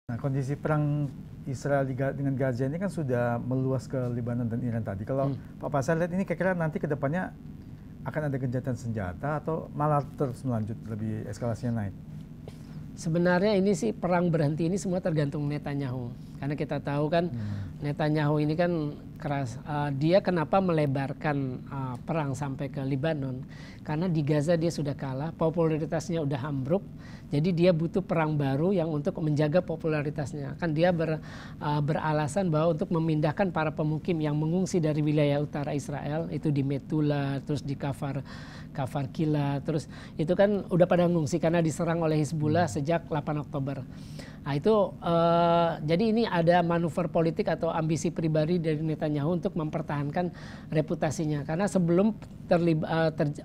Nah, kondisi perang Israel dengan Gaza ini kan sudah meluas ke Lebanon dan Iran tadi. Kalau Pak Faisal lihat ini kira-kira nanti ke depannya akan ada gencatan senjata atau malah terus melanjut lebih eskalasinya naik? Sebenarnya ini sih perang berhenti ini semua tergantung Netanyahu. Karena kita tahu kan Netanyahu ini kan keras. Dia kenapa melebarkan perang sampai ke Lebanon? Karena di Gaza dia sudah kalah, popularitasnya udah ambruk. Jadi dia butuh perang baru yang untuk menjaga popularitasnya. Kan dia beralasan bahwa untuk memindahkan para pemukim yang mengungsi dari wilayah utara Israel itu di Metula, terus di Kafar Kila, terus itu kan udah pada mengungsi karena diserang oleh Hizbullah sejak 8 Oktober. Nah itu jadi ini ada manuver politik atau ambisi pribadi dari Netanyahu untuk mempertahankan reputasinya. Karena sebelum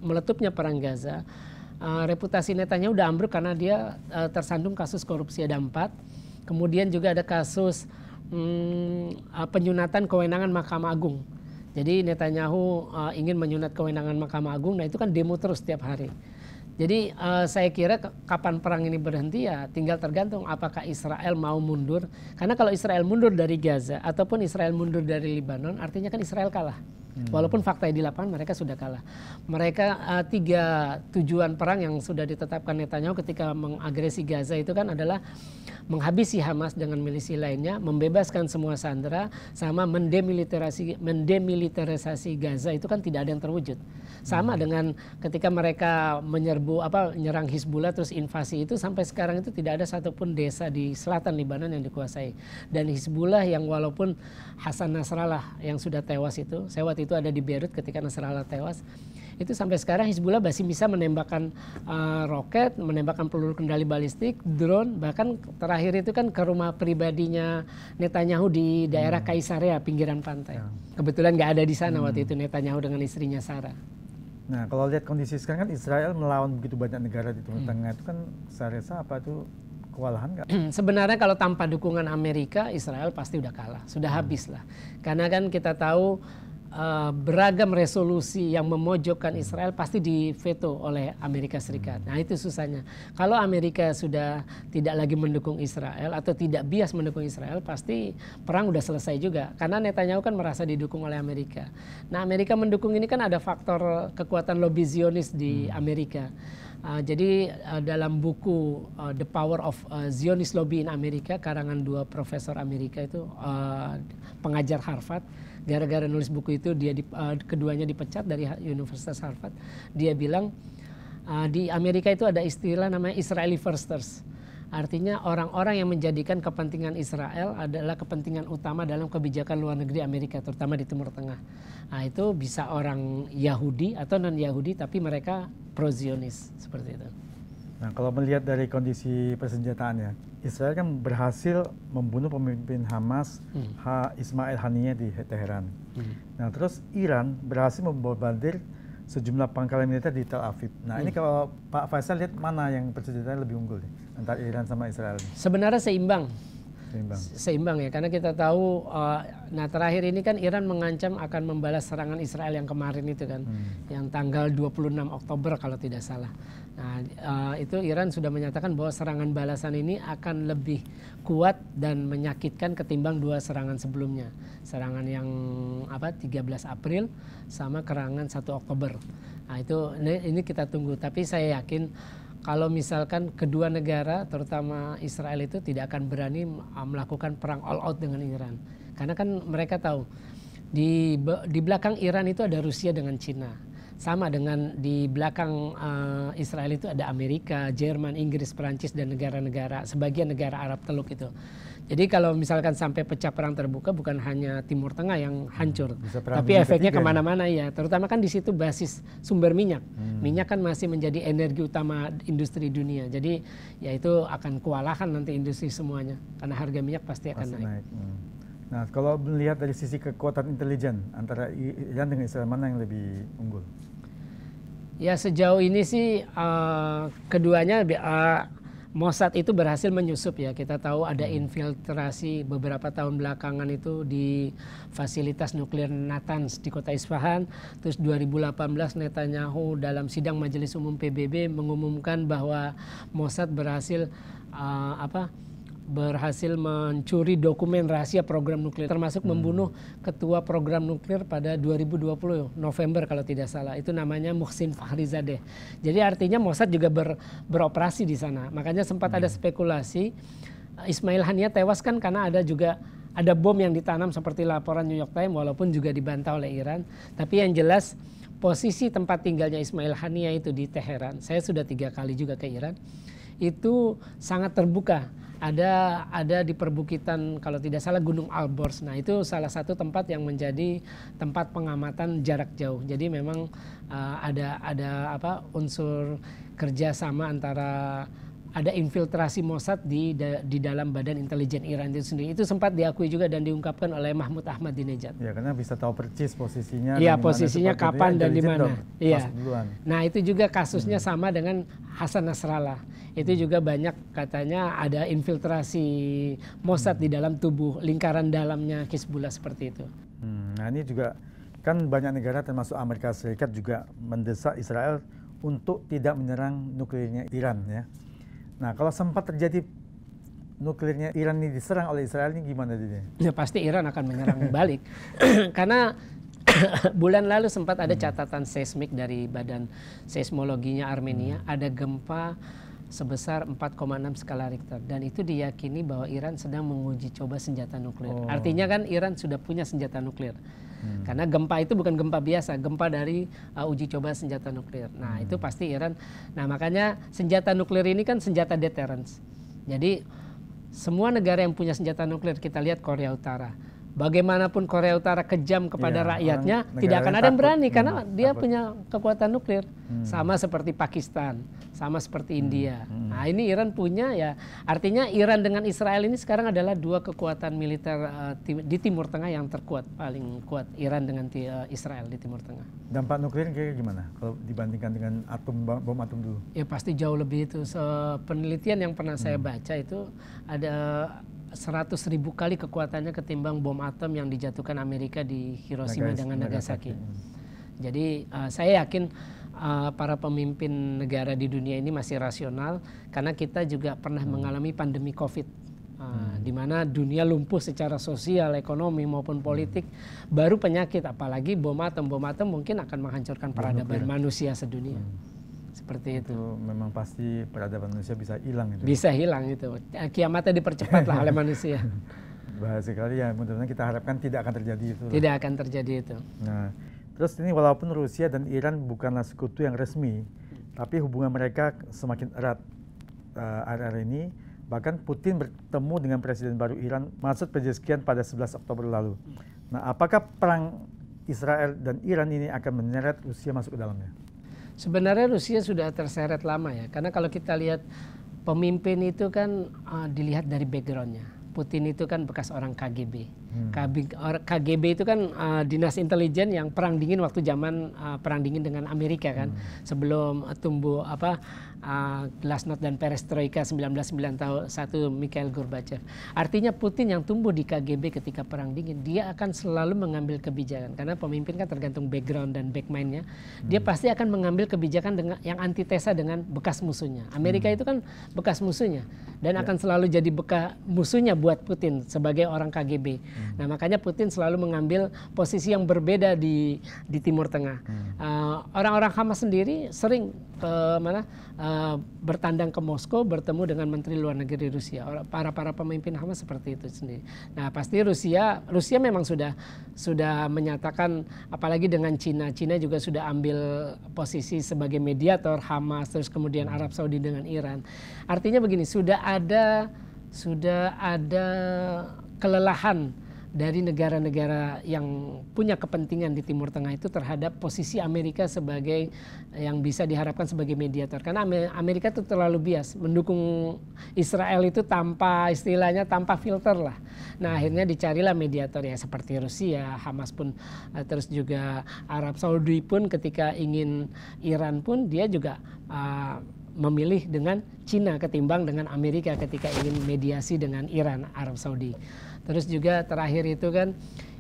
meletupnya perang Gaza, reputasi Netanyahu udah ambruk karena dia tersandung kasus korupsi ada 4. Kemudian juga ada kasus penyunatan kewenangan Mahkamah Agung. Jadi Netanyahu ingin menyunat kewenangan Mahkamah Agung, nah itu kan demo terus setiap hari. Jadi saya kira kapan perang ini berhenti ya tinggal tergantung apakah Israel mau mundur. Karena kalau Israel mundur dari Gaza ataupun Israel mundur dari Lebanon artinya kan Israel kalah. Walaupun fakta di lapangan mereka sudah kalah. Mereka 3 tujuan perang yang sudah ditetapkan Netanyahu ketika mengagresi Gaza itu kan adalah menghabisi Hamas dengan milisi lainnya, membebaskan semua sandera, sama mendemilitarisasi Gaza itu kan tidak ada yang terwujud. Sama dengan ketika mereka menyerang Hizbullah terus invasi itu sampai sekarang itu tidak ada satupun desa di selatan Lebanon yang dikuasai. Dan Hizbullah yang walaupun Hasan Nasrallah yang sudah tewas itu, saya waktu itu ada di Beirut ketika Nasrallah tewas, itu sampai sekarang Hizbullah masih bisa menembakkan roket, menembakkan peluru kendali balistik, drone, bahkan terakhir itu kan ke rumah pribadinya Netanyahu di daerah Kaisarea, pinggiran pantai. Kebetulan nggak ada di sana waktu itu Netanyahu dengan istrinya Sarah. Nah, kalau lihat kondisi sekarang kan Israel melawan begitu banyak negara di Timur Tengah itu kan saya rasa apa itu kewalahan nggak? Sebenarnya kalau tanpa dukungan Amerika, Israel pasti udah kalah, sudah habis lah. Karena kan kita tahu beragam resolusi yang memojokkan Israel pasti diveto oleh Amerika Serikat. Nah itu susahnya. Kalau Amerika sudah tidak lagi mendukung Israel atau tidak bias mendukung Israel, pasti perang udah selesai juga. Karena Netanyahu kan merasa didukung oleh Amerika. Nah Amerika mendukung ini kan ada faktor kekuatan lobby Zionis di Amerika. Jadi dalam buku The Power of Zionist Lobby in America, karangan 2 profesor Amerika itu pengajar Harvard, gara-gara nulis buku itu keduanya dipecat dari Universitas Harvard. Dia bilang di Amerika itu ada istilah namanya Israeli Firsters. Artinya orang-orang yang menjadikan kepentingan Israel adalah kepentingan utama dalam kebijakan luar negeri Amerika, terutama di Timur Tengah. Nah itu bisa orang Yahudi atau non-Yahudi tapi mereka pro-Zionis, seperti itu. Nah, kalau melihat dari kondisi persenjataannya, Israel kan berhasil membunuh pemimpin Hamas Ismail Haniyeh di Teheran. Nah, terus Iran berhasil membombardir sejumlah pangkalan militer di Tel Aviv. Nah, ini kalau Pak Faisal lihat mana yang persenjataan lebih unggul nih, antara Iran sama Israel? Sebenarnya seimbang. Seimbang Ya, karena kita tahu nah terakhir ini kan Iran mengancam akan membalas serangan Israel yang kemarin itu kan, yang tanggal 26 Oktober kalau tidak salah. Nah itu Iran sudah menyatakan bahwa serangan balasan ini akan lebih kuat dan menyakitkan ketimbang 2 serangan sebelumnya. Serangan yang 13 April sama serangan 1 Oktober. Nah itu ini kita tunggu, tapi saya yakin kalau misalkan kedua negara, terutama Israel itu tidak akan berani melakukan perang all out dengan Iran. Karena kan mereka tahu di belakang Iran itu ada Rusia dengan Cina. Sama dengan di belakang Israel itu ada Amerika, Jerman, Inggris, Perancis, dan negara-negara, sebagian negara Arab Teluk itu. Jadi kalau misalkan sampai pecah perang terbuka bukan hanya Timur Tengah yang hancur, tapi efeknya kemana-mana ya. Terutama kan di situ basis sumber minyak. Minyak kan masih menjadi energi utama industri dunia. Jadi ya itu akan kewalahan nanti industri semuanya karena harga minyak pasti akan naik. Nah kalau melihat dari sisi kekuatan intelijen antara Iran dengan Israel mana yang lebih unggul? Ya sejauh ini sih keduanya Mossad itu berhasil menyusup ya. Kita tahu ada infiltrasi beberapa tahun belakangan itu di fasilitas nuklir Natanz di kota Isfahan. Terus 2018 Netanyahu dalam sidang Majelis Umum PBB mengumumkan bahwa Mossad berhasil berhasil mencuri dokumen rahasia program nuklir, termasuk membunuh ketua program nuklir pada 2020 November kalau tidak salah. Itu namanya Muhsin Fakhrizadeh. Jadi artinya Mossad juga beroperasi di sana. Makanya sempat ada spekulasi Ismail Haniyeh tewas kan karena ada bom yang ditanam seperti laporan New York Times, walaupun juga dibantah oleh Iran. Tapi yang jelas posisi tempat tinggalnya Ismail Haniyeh itu di Teheran. Saya sudah 3 kali juga ke Iran. Itu sangat terbuka. Ada di perbukitan kalau tidak salah Gunung Alborz. Nah, itu salah satu tempat yang menjadi tempat pengamatan jarak jauh. Jadi memang ada unsur kerjasama antara, ada infiltrasi Mossad di dalam badan intelijen Iran itu sendiri. Itu sempat diakui juga dan diungkapkan oleh Mahmud Ahmadinejad. Ya, karena bisa tahu persis posisinya. Iya, posisinya kapan dan di mana. Iya. Nah, itu juga kasusnya sama dengan Hasan Nasrallah. Itu juga banyak katanya ada infiltrasi Mossad di dalam tubuh lingkaran dalamnya Hizbullah seperti itu. Nah, ini juga kan banyak negara termasuk Amerika Serikat juga mendesak Israel untuk tidak menyerang nuklirnya Iran ya. Nah, kalau sempat terjadi nuklirnya Iran ini diserang oleh Israel ini gimana dia? Ya pasti Iran akan menyerang balik. Karena bulan lalu sempat ada catatan seismik dari Badan Seismologinya Armenia, ada gempa sebesar 4,6 skala Richter, dan itu diyakini bahwa Iran sedang menguji coba senjata nuklir. Artinya kan Iran sudah punya senjata nuklir. Karena gempa itu bukan gempa biasa, gempa dari uji coba senjata nuklir. Nah, itu pasti Iran. Nah, makanya senjata nuklir ini kan senjata deterrence. Jadi semua negara yang punya senjata nuklir, kita lihat Korea Utara. Bagaimanapun Korea Utara kejam kepada rakyatnya, tidak akan ada yang berani karena dia punya kekuatan nuklir. Sama seperti Pakistan, sama seperti India. Nah, ini Iran punya ya. Artinya Iran dengan Israel ini sekarang adalah 2 kekuatan militer di Timur Tengah yang terkuat, paling kuat. Iran dengan Israel di Timur Tengah. Dampak nuklir kayak gimana kalau dibandingkan dengan bom atom dulu? Ya pasti jauh lebih itu. Penelitian yang pernah saya baca itu ada 100.000 kali kekuatannya ketimbang bom atom yang dijatuhkan Amerika di Hiroshima dengan Nagasaki. Jadi saya yakin para pemimpin negara di dunia ini masih rasional karena kita juga pernah mengalami pandemi COVID. Di mana dunia lumpuh secara sosial, ekonomi maupun politik, baru penyakit, apalagi bom atom mungkin akan menghancurkan peradaban manusia sedunia. Seperti itu. Memang pasti peradaban manusia bisa hilang itu. Bisa hilang itu. Kiamatnya dipercepatlah oleh manusia. Bahaya sekali ya. Mudah-mudahan kita harapkan tidak akan terjadi itu. Tidak akan terjadi itu. Nah, terus ini walaupun Rusia dan Iran bukanlah sekutu yang resmi, tapi hubungan mereka semakin erat akhir-akhir ini. Bahkan Putin bertemu dengan Presiden baru Iran, Masoud Pezeshkian pada 11 Oktober lalu. Nah, apakah perang Israel dan Iran ini akan menyeret Rusia masuk ke dalamnya? Sebenarnya Rusia sudah terseret lama ya, karena kalau kita lihat pemimpin itu kan dilihat dari backgroundnya. Putin itu kan bekas orang KGB. KGB itu kan dinas intelijen yang perang dingin waktu zaman perang dingin dengan Amerika kan, sebelum tumbuh Glasnost dan Perestroika 1991 Mikhail Gorbachev. Artinya Putin yang tumbuh di KGB ketika perang dingin, dia akan selalu mengambil kebijakan karena pemimpin kan tergantung background dan backmindnya. Dia pasti akan mengambil kebijakan dengan yang antitesa dengan bekas musuhnya. Amerika itu kan bekas musuhnya dan akan selalu jadi bekas musuhnya buat Putin sebagai orang KGB. Nah, makanya Putin selalu mengambil posisi yang berbeda di Timur Tengah. Orang-orang Hamas sendiri sering bertandang ke Moskow bertemu dengan Menteri Luar Negeri Rusia. Para pemimpin Hamas seperti itu sendiri. Nah, pasti Rusia memang sudah menyatakan, apalagi dengan Cina juga sudah ambil posisi sebagai mediator Hamas, terus kemudian Arab Saudi dengan Iran. Artinya begini, sudah ada kelelahan dari negara-negara yang punya kepentingan di Timur Tengah itu terhadap posisi Amerika sebagai yang bisa diharapkan sebagai mediator. Karena Amerika itu terlalu bias mendukung Israel itu tanpa filter lah. Nah, akhirnya dicarilah mediator ya seperti Rusia, Hamas pun, terus juga Arab Saudi pun ketika ingin Iran pun dia juga memilih dengan Cina ketimbang dengan Amerika ketika ingin mediasi dengan Iran, Arab Saudi. Terus juga terakhir itu kan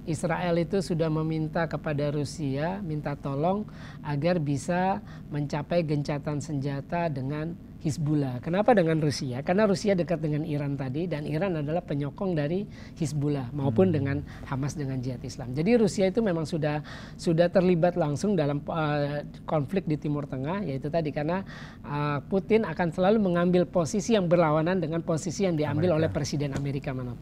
Israel itu sudah meminta kepada Rusia, minta tolong agar bisa mencapai gencatan senjata dengan Hizbullah. Kenapa dengan Rusia? Karena Rusia dekat dengan Iran tadi, dan Iran adalah penyokong dari Hizbullah maupun dengan Hamas dengan Jihad Islam. Jadi Rusia itu memang sudah terlibat langsung dalam konflik di Timur Tengah, yaitu tadi karena Putin akan selalu mengambil posisi yang berlawanan dengan posisi yang diambil oleh Presiden Amerika manapun.